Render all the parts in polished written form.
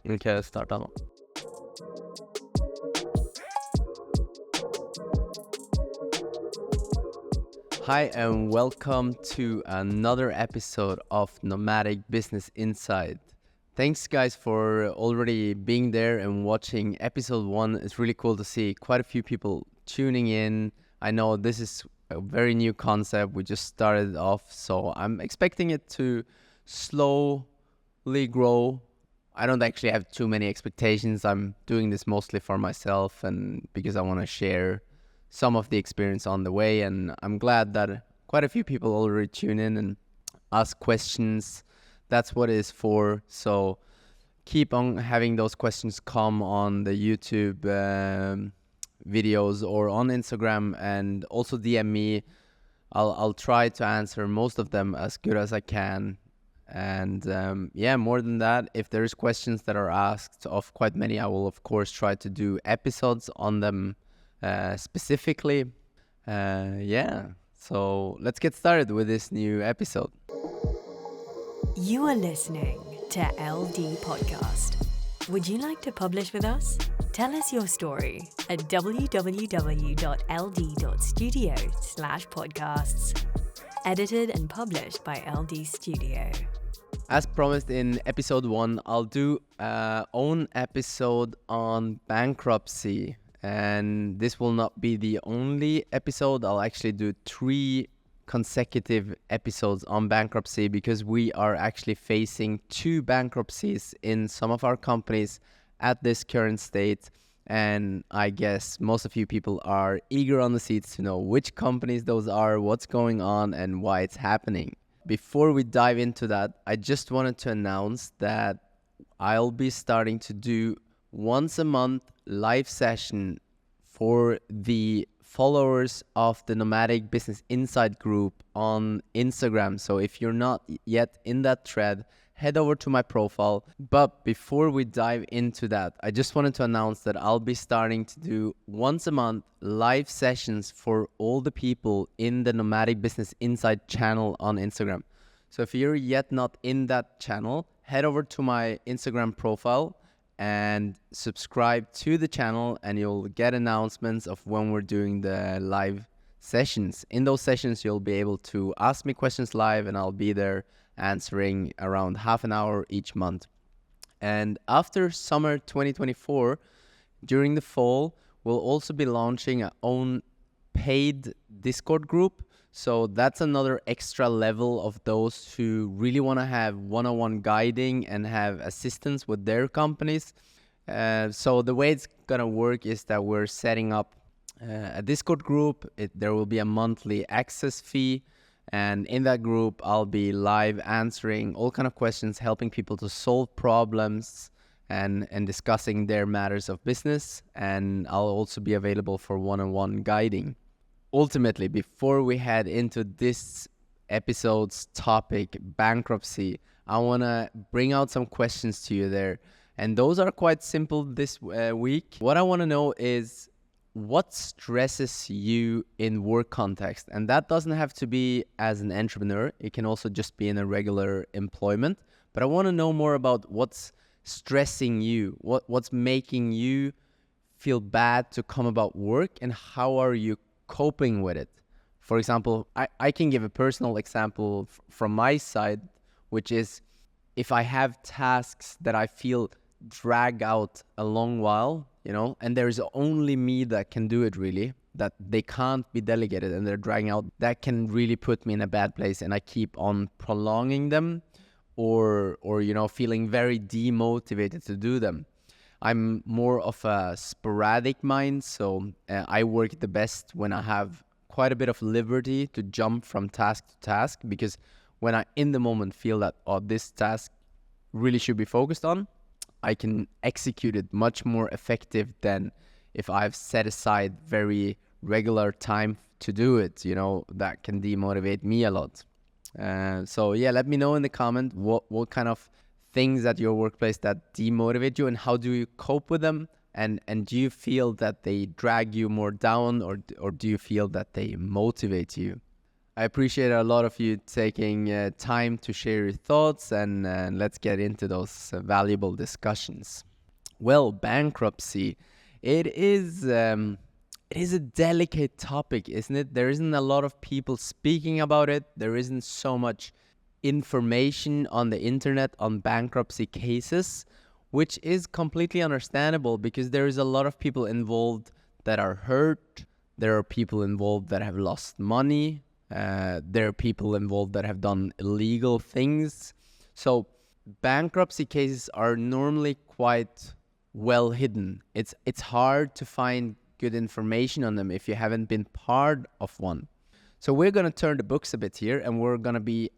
Okay, let's start now. Hi, and welcome to another episode of Nomadic Business Insight. Thanks, guys, for already being there and watching episode 1. It's really cool to see quite a few people tuning in. I know this is a very new concept. We just started off, so I'm expecting it to slowly grow. I don't actually have too many expectations. I'm doing this mostly for myself and because I want to share some of the experience on the way. And I'm glad that quite a few people already tune in and ask questions. That's what it is for. So keep on having those questions come on the YouTube videos or on Instagram, and also DM me. I'll try to answer most of them as good as I can. And more than that, if there's questions that are asked of quite many, I will of course try to do episodes on them specifically. So let's get started with this new episode. You are listening to LD Podcast. Would you like to publish with us? Tell us your story at www.ld.studio/podcasts. Edited and published by LD Studio. As promised in episode 1, I'll do own episode on bankruptcy. And this will not be the only episode. I'll actually do 3 consecutive episodes on bankruptcy because we are actually facing 2 bankruptcies in some of our companies at this current state. And I guess most of you people are eager on the seats to know which companies those are, what's going on, and why it's happening. Before we dive into that, I just wanted to announce that I'll be starting to do once a month live session for the followers of the Nomadic Business Insight group on Instagram. So if you're not yet in that thread, head over to my profile. But before we dive into that, I just wanted to announce that I'll be starting to do once a month live sessions for all the people in the Nomadic Business Insight channel on Instagram. So if you're yet not in that channel, head over to my Instagram profile and subscribe to the channel, and you'll get announcements of when we're doing the live sessions. In those sessions, you'll be able to ask me questions live, and I'll be there answering around half an hour each month. And after summer 2024, during the fall, we'll also be launching our own paid Discord group. So that's another extra level of those who really want to have one-on-one guiding and have assistance with their companies. So the way it's going to work is that we're setting up a Discord group. There will be a monthly access fee. And in that group, I'll be live answering all kind of questions, helping people to solve problems and discussing their matters of business. And I'll also be available for one-on-one guiding. Ultimately, before we head into this episode's topic, bankruptcy, I want to bring out some questions to you there. And those are quite simple this week. What I want to know is what stresses you in work context? And that doesn't have to be as an entrepreneur. It can also just be in a regular employment. But I want to know more about what's stressing you, what's making you feel bad to come about work, and how are you coping with it. For example, I can give a personal example from my side, which is if I have tasks that I feel drag out a long while, and there's only me that can do it really, that they can't be delegated and they're dragging out, that can really put me in a bad place, and I keep on prolonging them or feeling very demotivated to do them. I'm more of a sporadic mind, so I work the best when I have quite a bit of liberty to jump from task to task, because when I in the moment feel that, this task really should be focused on, I can execute it much more effective than if I've set aside very regular time to do it. That can demotivate me a lot. Let me know in the comment what kind of things at your workplace that demotivate you, and how do you cope with them, and do you feel that they drag you more down, or do you feel that they motivate you? I appreciate a lot of you taking time to share your thoughts, and let's get into those valuable discussions. Well, bankruptcy, it is it is a delicate topic, isn't it? There isn't a lot of people speaking about it. There isn't so much information on the internet on bankruptcy cases, which is completely understandable because there is a lot of people involved that are hurt. There are people involved that have lost money. There are people involved that have done illegal things. So bankruptcy cases are normally quite well hidden. It's hard to find good information on them if you haven't been part of one. So we're going to turn the books a bit here, and we're going to be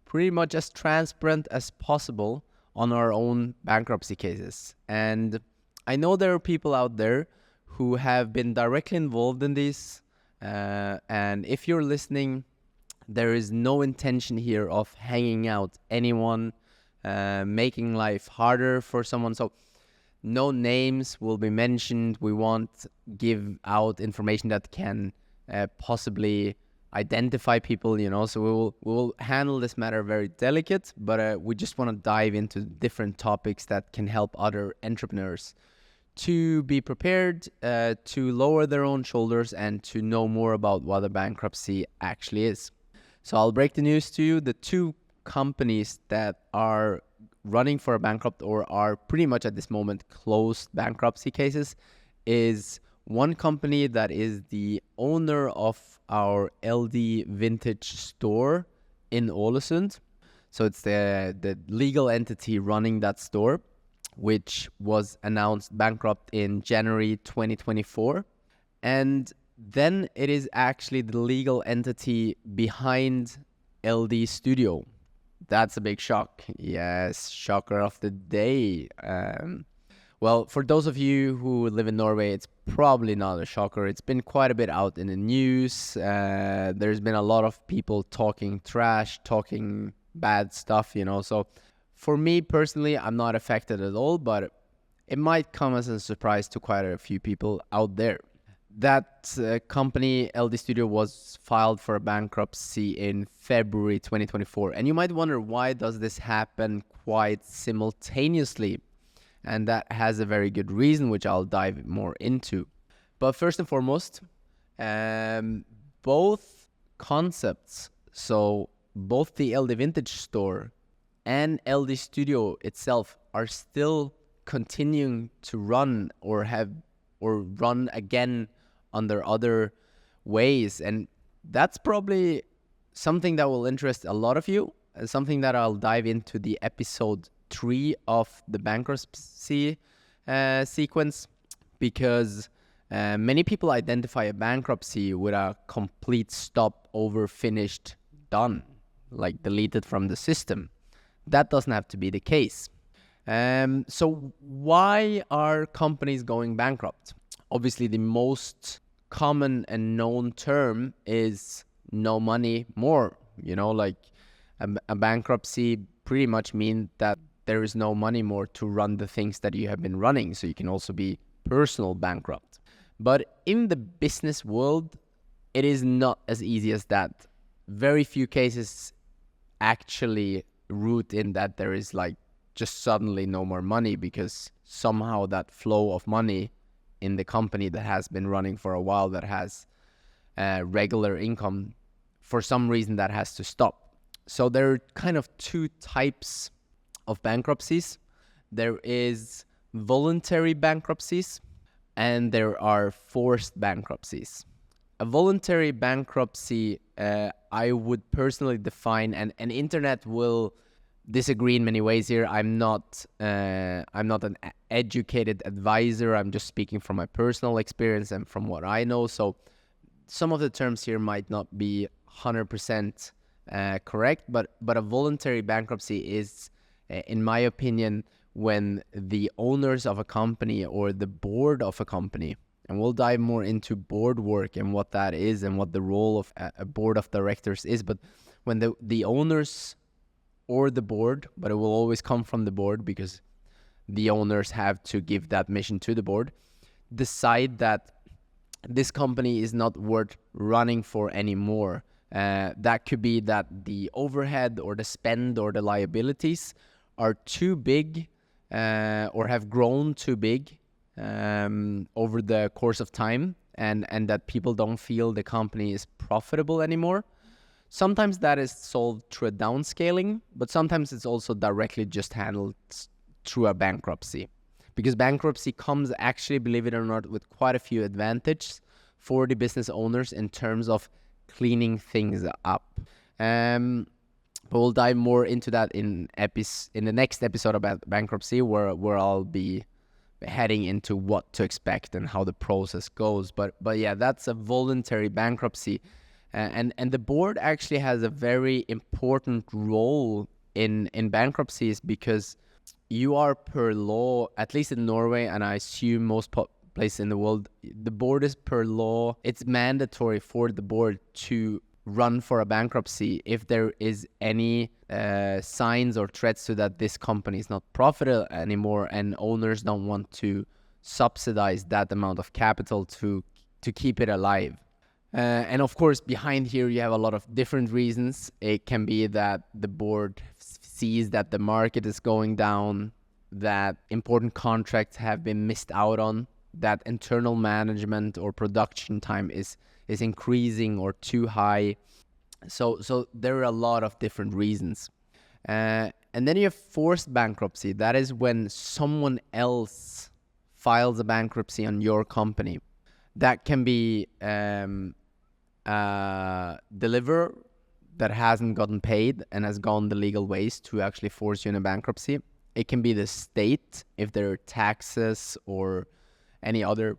pretty much as transparent as possible on our own bankruptcy cases. And I know there are people out there who have been directly involved in these. And if you're listening, there is no intention here of hanging out anyone, making life harder for someone. So no names will be mentioned. We won't give out information that can possibly identify people, so we will handle this matter very delicate, but we just want to dive into different topics that can help other entrepreneurs to be prepared, to lower their own shoulders, and to know more about what a bankruptcy actually is. So I'll break the news to you. The two companies that are running for a bankrupt or are pretty much at this moment closed bankruptcy cases is one company that is the owner of our LD Vintage store in Ålesund. So it's the legal entity running that store, which was announced bankrupt in January 2024. And then it is actually the legal entity behind LD Studio. That's a big shock. Yes, shocker of the day. Well, for those of you who live in Norway, it's probably not a shocker. It's been quite a bit out in the news. There's been a lot of people talking trash, talking bad stuff, So for me personally, I'm not affected at all, but it might come as a surprise to quite a few people out there. That company, LD Studio, was filed for a bankruptcy in February 2024. And you might wonder, why does this happen quite simultaneously? And that has a very good reason, which I'll dive more into. But first and foremost, both concepts, so both the LD Vintage store and LD Studio itself, are still continuing to run or run again under other ways. And that's probably something that will interest a lot of you, and something that I'll dive into the episode 3 of the bankruptcy sequence, because many people identify a bankruptcy with a complete stop, over, finished, done, like deleted from the system. That doesn't have to be the case. So why are companies going bankrupt? Obviously, the most common and known term is no money more. Like a bankruptcy pretty much means that there is no money more to run the things that you have been running. So you can also be personal bankrupt. But in the business world, it is not as easy as that. Very few cases actually root in that there is like just suddenly no more money, because somehow that flow of money in the company that has been running for a while, that has regular income, for some reason that has to stop. So there are kind of two types of bankruptcies. There is voluntary bankruptcies and there are forced bankruptcies. A voluntary bankruptcy, I would personally define, and internet will disagree in many ways here. I'm not an educated advisor. I'm just speaking from my personal experience and from what I know. So some of the terms here might not be 100% correct, but a voluntary bankruptcy is, in my opinion, when the owners of a company or the board of a company, and we'll dive more into board work and what that is and what the role of a board of directors is, but when the owners or the board, but it will always come from the board because the owners have to give that mission to the board, decide that this company is not worth running for anymore. That could be that the overhead or the spend or the liabilities are too big or have grown too big over the course of time, and that people don't feel the company is profitable anymore. Sometimes that is solved through a downscaling, but sometimes it's also directly just handled through a bankruptcy. Because bankruptcy comes actually, believe it or not, with quite a few advantages for the business owners in terms of cleaning things up. But we'll dive more into that in the next episode about bankruptcy, where I'll be heading into what to expect and how the process goes. But yeah, that's a voluntary bankruptcy. And the board actually has a very important role in bankruptcies, because you are, per law, at least in Norway, and I assume most places in the world, the board is, per law, it's mandatory for the board to run for a bankruptcy if there is any signs or threats to that this company is not profitable anymore, and owners don't want to subsidize that amount of capital to keep it alive. And of course, behind here, you have a lot of different reasons. It can be that the board sees that the market is going down, that important contracts have been missed out on, that internal management or production time is increasing or too high. So there are a lot of different reasons. And then you have forced bankruptcy. That is when someone else files a bankruptcy on your company. That can be deliverer that hasn't gotten paid and has gone the legal ways to actually force you in a bankruptcy. It can be the state if there are taxes or any other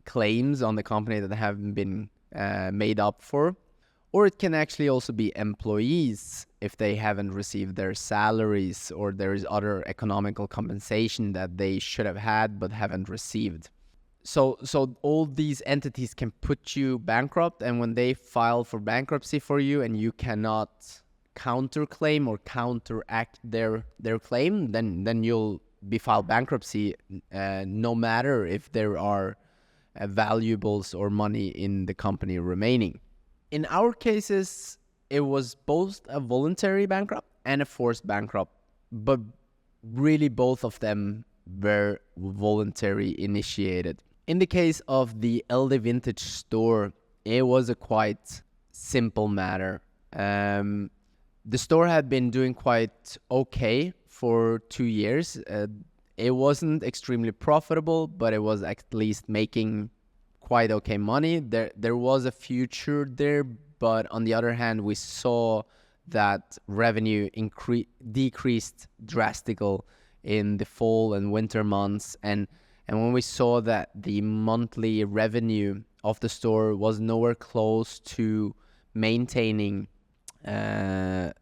claims on the company that haven't been made up for. Or it can actually also be employees if they haven't received their salaries, or there is other economical compensation that they should have had but haven't received. So all these entities can put you bankrupt, and when they file for bankruptcy for you and you cannot counterclaim or counteract their claim, then you'll be filed bankruptcy, no matter if there are valuables or money in the company remaining. In our cases, it was both a voluntary bankrupt and a forced bankrupt, but really both of them were voluntary initiated. In the case of the LD Vintage store, it was a quite simple matter. The store had been doing quite okay for 2 years. It wasn't extremely profitable, but it was at least making quite okay money. There was a future there, but on the other hand, we saw that revenue decreased drastically in the fall and winter months, and when we saw that the monthly revenue of the store was nowhere close to maintaining the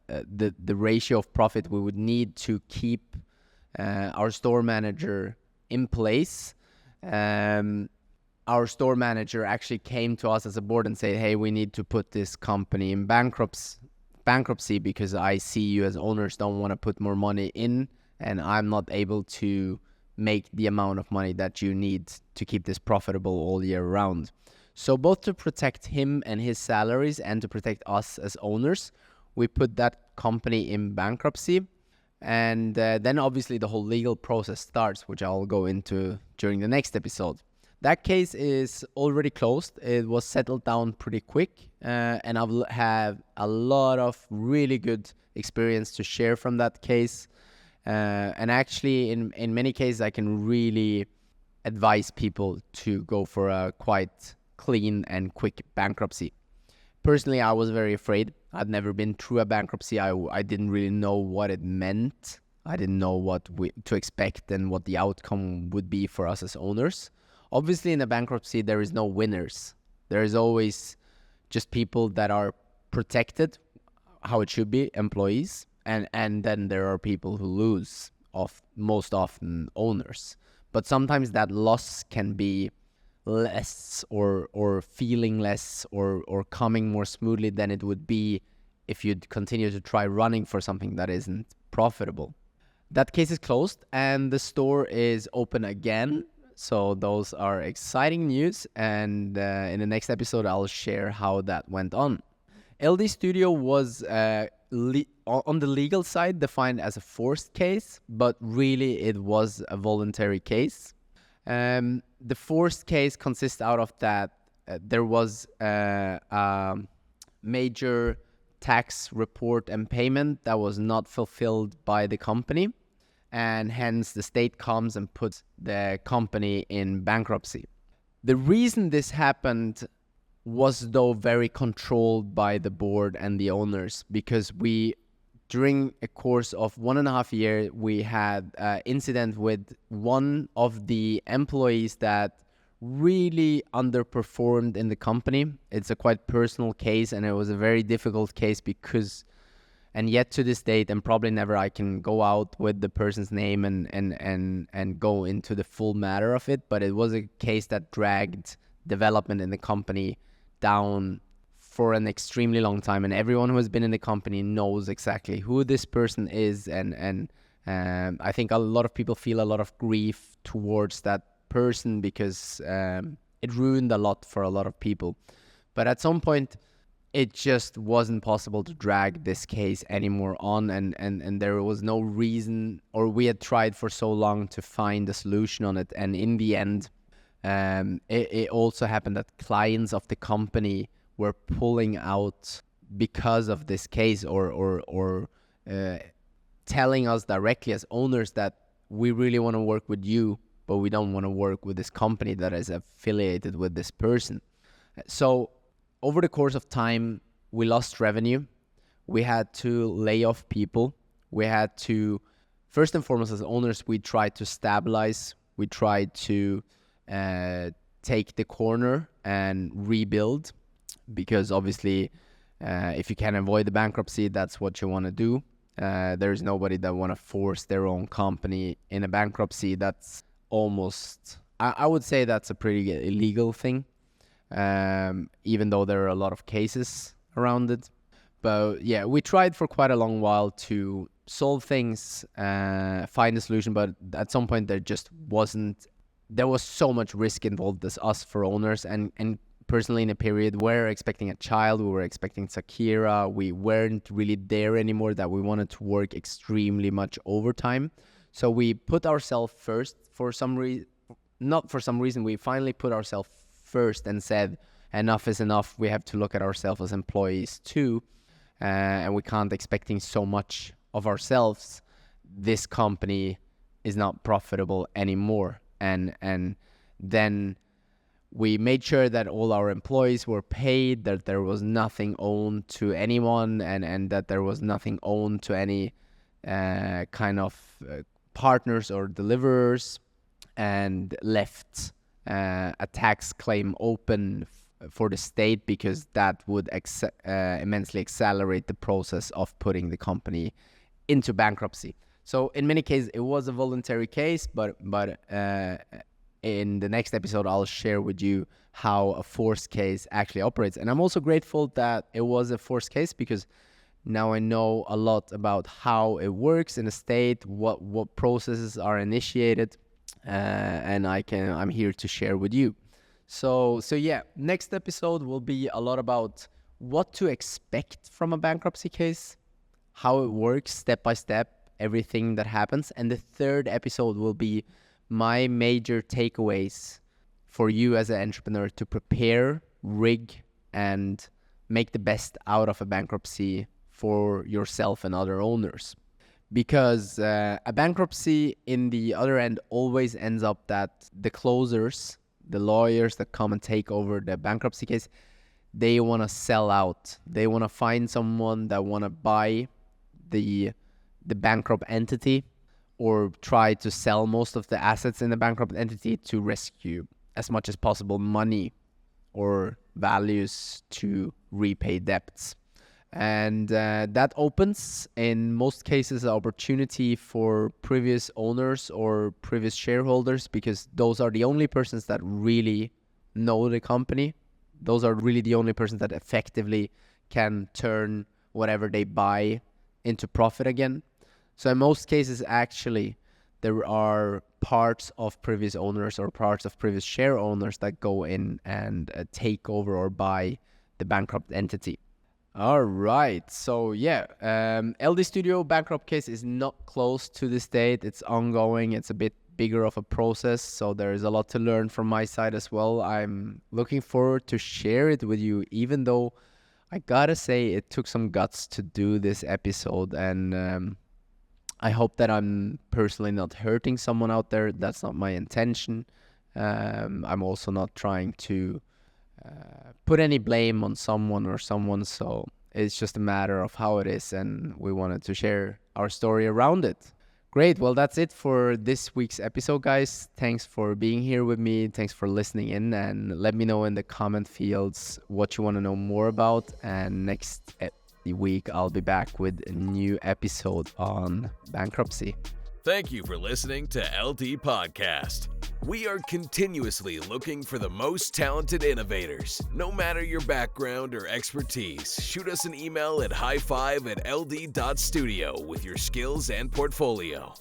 ratio of profit we would need to keep our store manager in place, our store manager actually came to us as a board and said, hey, we need to put this company in bankruptcy because I see you as owners don't want to put more money in, and I'm not able to make the amount of money that you need to keep this profitable all year round. So both to protect him and his salaries and to protect us as owners, we put that company in bankruptcy. And then obviously the whole legal process starts, which I'll go into during the next episode. That case is already closed. It was settled down pretty quick, and I will have a lot of really good experience to share from that case. And actually, in many cases, I can really advise people to go for a quite clean and quick bankruptcy. Personally, I was very afraid. I'd never been through a bankruptcy. I didn't really know what it meant. I didn't know what to expect and what the outcome would be for us as owners. Obviously, in a bankruptcy, there is no winners. There is always just people that are protected, how it should be, employees. And then there are people who lose, most often owners. But sometimes that loss can be less or feeling less or coming more smoothly than it would be if you'd continue to try running for something that isn't profitable. That case is closed and the store is open again. So those are exciting news, and in the next episode I'll share how that went on. LD Studio was on the legal side defined as a forced case, but really it was a voluntary case. The forced case consists out of that there was a major tax report and payment that was not fulfilled by the company, and hence the state comes and puts the company in bankruptcy. The reason this happened was though very controlled by the board and the owners, because during a course of 1.5 years, we had an incident with one of the employees that really underperformed in the company. It's a quite personal case, and it was a very difficult case because, and yet to this date, and probably never I can go out with the person's name and go into the full matter of it, but it was a case that dragged development in the company down for an extremely long time, and everyone who has been in the company knows exactly who this person is, and I think a lot of people feel a lot of grief towards that person because it ruined a lot for a lot of people. But at some point it just wasn't possible to drag this case anymore on, and there was no reason, or we had tried for so long to find a solution on it, and in the end it also happened that clients of the company were pulling out because of this case, or telling us directly as owners that we really want to work with you, but we don't want to work with this company that is affiliated with this person. So over the course of time, we lost revenue. We had to lay off people. We had to, first and foremost as owners, we tried to stabilize. We tried to take the corner and rebuild, because obviously if you can avoid the bankruptcy, that's what you want to do. There's nobody that want to force their own company in a bankruptcy. That's almost, I would say that's a pretty illegal thing, even though there are a lot of cases around it. But yeah, we tried for quite a long while to solve things, find a solution, but at some point there was so much risk involved as us for owners, and personally in a period where we were expecting a child, we were expecting Sakira, we weren't really there anymore, that we wanted to work extremely much overtime. So we put ourselves first for some reason, not for some reason, we finally put ourselves first and said, enough is enough, we have to look at ourselves as employees too, and we can't expecting so much of ourselves. This company is not profitable anymore. And then we made sure that all our employees were paid, that there was nothing owed to anyone, and that there was nothing owed to any kind of partners or deliverers, and left a tax claim open for the state, because that would immensely accelerate the process of putting the company into bankruptcy. So in many cases, it was a voluntary case, but in the next episode, I'll share with you how a forced case actually operates. And I'm also grateful that it was a forced case, because now I know a lot about how it works in a state, what processes are initiated, and I'm here to share with you. So yeah, next episode will be a lot about what to expect from a bankruptcy case, how it works step by step, everything that happens. And the third episode will be my major takeaways for you as an entrepreneur to prepare, rig, and make the best out of a bankruptcy for yourself and other owners. Because a bankruptcy in the other end always ends up that the closers, the lawyers that come and take over the bankruptcy case, they want to sell out. They want to find someone that want to buy the bankrupt entity, or try to sell most of the assets in the bankrupt entity to rescue as much as possible money or values to repay debts. And that opens, in most cases, an opportunity for previous owners or previous shareholders, because those are the only persons that really know the company. Those are really the only persons that effectively can turn whatever they buy into profit again. So in most cases, actually, there are parts of previous owners or parts of previous share owners that go in and take over or buy the bankrupt entity. All right. So yeah, LD Studio bankrupt case is not close to this date. It's ongoing. It's a bit bigger of a process, so there is a lot to learn from my side as well. I'm looking forward to share it with you, even though I gotta say it took some guts to do this episode, and I hope that I'm personally not hurting someone out there. That's not my intention. I'm also not trying to put any blame on someone or someone, so it's just a matter of how it is, and we wanted to share our story around it. Great. Well, that's it for this week's episode, guys. Thanks for being here with me. Thanks for listening in, and let me know in the comment fields what you want to know more about. And next week, I'll be back with a new episode on bankruptcy. Thank you for listening to LD Podcast. We are continuously looking for the most talented innovators. No matter your background or expertise, shoot us an email at high5@ld.studio with your skills and portfolio.